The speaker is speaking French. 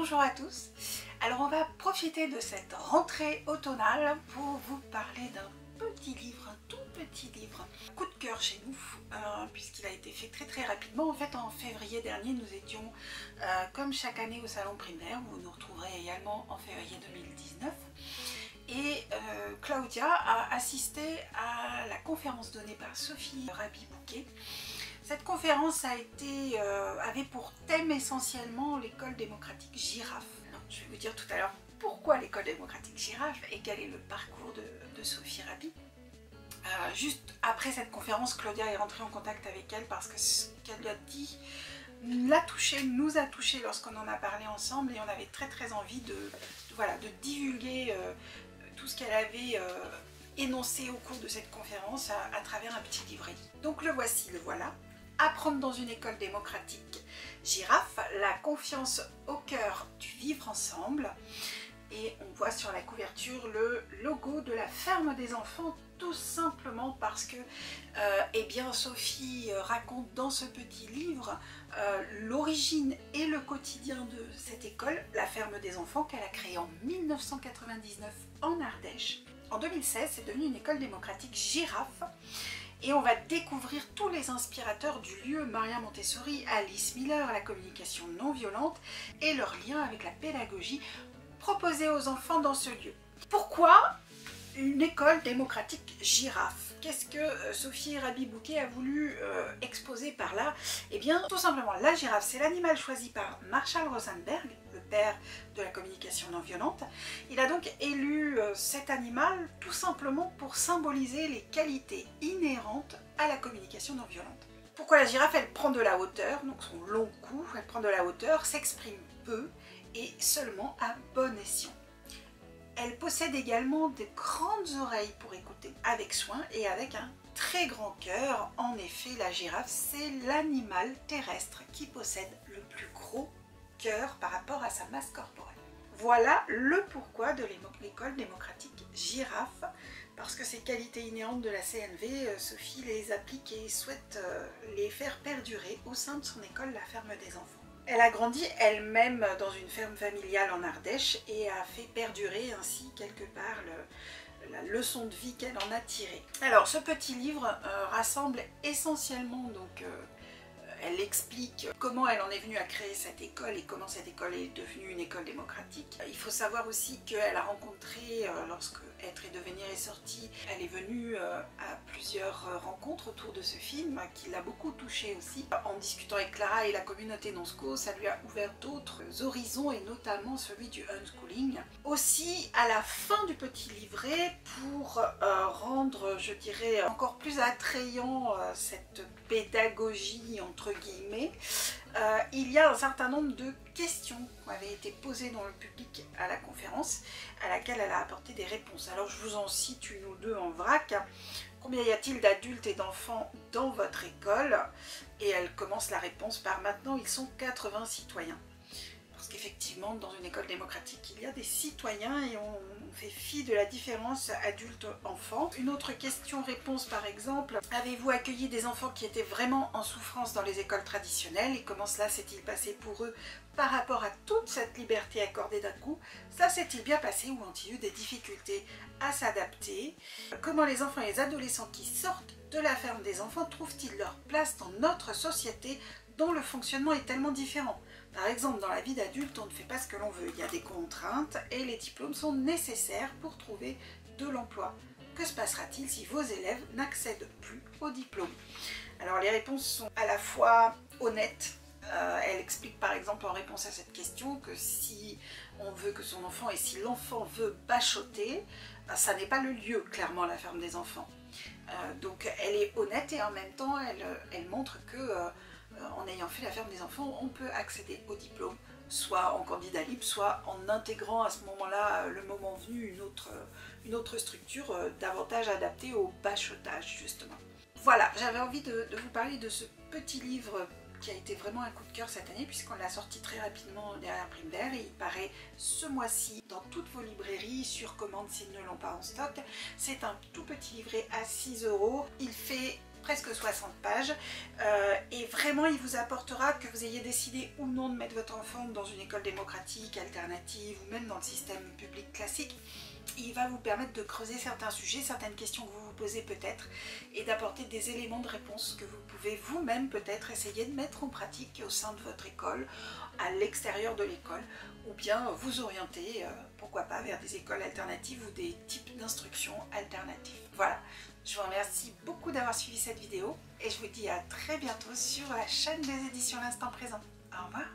Bonjour à tous. Alors on va profiter de cette rentrée automnale pour vous parler d'un petit livre, un tout petit livre. Coup de cœur chez nous, puisqu'il a été fait très rapidement. En fait, en février dernier, nous étions comme chaque année au salon primaire. Vous nous retrouverez également en février 2019. Et Claudia a assisté à la conférence donnée par Sophie Raby-Bouquet. Cette conférence avait pour thème essentiellement l'école démocratique Girafe. Je vais vous dire tout à l'heure pourquoi l'école démocratique Girafe et quel est le parcours de Sophie Raby. Juste après cette conférence, Claudia est rentrée en contact avec elle parce que ce qu'elle a dit l'a touchée, nous a touchés lorsqu'on en a parlé ensemble, et on avait très envie de divulguer tout ce qu'elle avait énoncé au cours de cette conférence à travers un petit livret. Donc le voici, le voilà. Apprendre dans une école démocratique Girafe, la confiance au cœur du vivre ensemble. Et on voit sur la couverture le logo de la ferme des enfants, tout simplement parce que eh bien, Sophie raconte dans ce petit livre l'origine et le quotidien de cette école, la ferme des enfants, qu'elle a créée en 1999 en Ardèche. En 2016, c'est devenu une école démocratique Girafe. Et on va découvrir tous les inspirateurs du lieu, Maria Montessori, Alice Miller, la communication non violente et leur lien avec la pédagogie proposée aux enfants dans ce lieu. Pourquoi une école démocratique Girafe? Qu'est-ce que Sophie Raby-Bouquet a voulu exposer par là? Eh bien, tout simplement, la girafe, c'est l'animal choisi par Marshall Rosenberg, le père de la communication non violente. Il a donc élu cet animal tout simplement pour symboliser les qualités inhérentes à la communication non violente. Pourquoi la girafe? Elle prend de la hauteur, donc son long cou, elle prend de la hauteur, s'exprime peu et seulement à bon escient. Elle possède également de grandes oreilles pour écouter avec soin et avec un très grand cœur. En effet, la girafe, c'est l'animal terrestre qui possède le plus gros cœur par rapport à sa masse corporelle. Voilà le pourquoi de l'école démocratique Girafe, parce que ces qualités inhérentes de la CNV, Sophie les applique et souhaite les faire perdurer au sein de son école, la ferme des enfants. Elle a grandi elle-même dans une ferme familiale en Ardèche et a fait perdurer ainsi quelque part la leçon de vie qu'elle en a tirée. Alors ce petit livre rassemble essentiellement, donc elle explique comment elle en est venue à créer cette école et comment cette école est devenue une école démocratique. Il faut savoir aussi qu'elle a rencontré, lorsque Être et devenir est sorti, elle est venue à plusieurs rencontres autour de ce film qui l'a beaucoup touchée aussi. En discutant avec Clara et la communauté Nonsco, ça lui a ouvert d'autres horizons et notamment celui du unschooling. Aussi, à la fin du petit livret, pour rendre, je dirais, encore plus attrayant cette pédagogie entre guillemets, il y a un certain nombre de questions qui avaient été posées dans le public à la conférence, à laquelle elle a apporté des réponses. Alors je vous en cite une ou deux en vrac. Combien y a-t-il d'adultes et d'enfants dans votre école? Et elle commence la réponse par: maintenant ils sont 80 citoyens. Parce qu'effectivement, dans une école démocratique, il y a des citoyens et on fait fi de la différence adulte-enfant. Une autre question-réponse par exemple: avez-vous accueilli des enfants qui étaient vraiment en souffrance dans les écoles traditionnelles et comment cela s'est-il passé pour eux par rapport à toute cette liberté accordée d'un coup? Ça s'est-il bien passé ou ont-ils eu des difficultés à s'adapter? Comment les enfants et les adolescents qui sortent de la ferme des enfants trouvent-ils leur place dans notre société dont le fonctionnement est tellement différent? Par exemple, dans la vie d'adulte, on ne fait pas ce que l'on veut. Il y a des contraintes et les diplômes sont nécessaires pour trouver de l'emploi. Que se passera-t-il si vos élèves n'accèdent plus au diplôme? Alors les réponses sont à la fois honnêtes. Elle explique par exemple en réponse à cette question que si on veut que son enfant et si l'enfant veut bachoter, ça n'est pas le lieu, clairement, la ferme des enfants. Donc elle est honnête et en même temps elle montre que en ayant fait la ferme des enfants, on peut accéder au diplôme, soit en candidat libre, soit en intégrant à ce moment-là, le moment venu, une autre structure davantage adaptée au bachotage, justement. Voilà, j'avais envie de vous parler de ce petit livre qui a été vraiment un coup de cœur cette année, puisqu'on l'a sorti très rapidement derrière Primaire et il paraît ce mois-ci dans toutes vos librairies sur commande s'ils ne l'ont pas en stock. C'est un tout petit livret à 6 €. Il fait presque 60 pages et vraiment il vous apportera, que vous ayez décidé ou non de mettre votre enfant dans une école démocratique, alternative ou même dans le système public classique. Il va vous permettre de creuser certains sujets, certaines questions que vous vous posez peut-être et d'apporter des éléments de réponse que vous pouvez vous-même peut-être essayer de mettre en pratique au sein de votre école, à l'extérieur de l'école, ou bien vous orienter, pourquoi pas, vers des écoles alternatives ou des types d'instruction alternatives. Voilà, je vous remercie beaucoup d'avoir suivi cette vidéo et je vous dis à très bientôt sur la chaîne des éditions L'Instant Présent. Au revoir.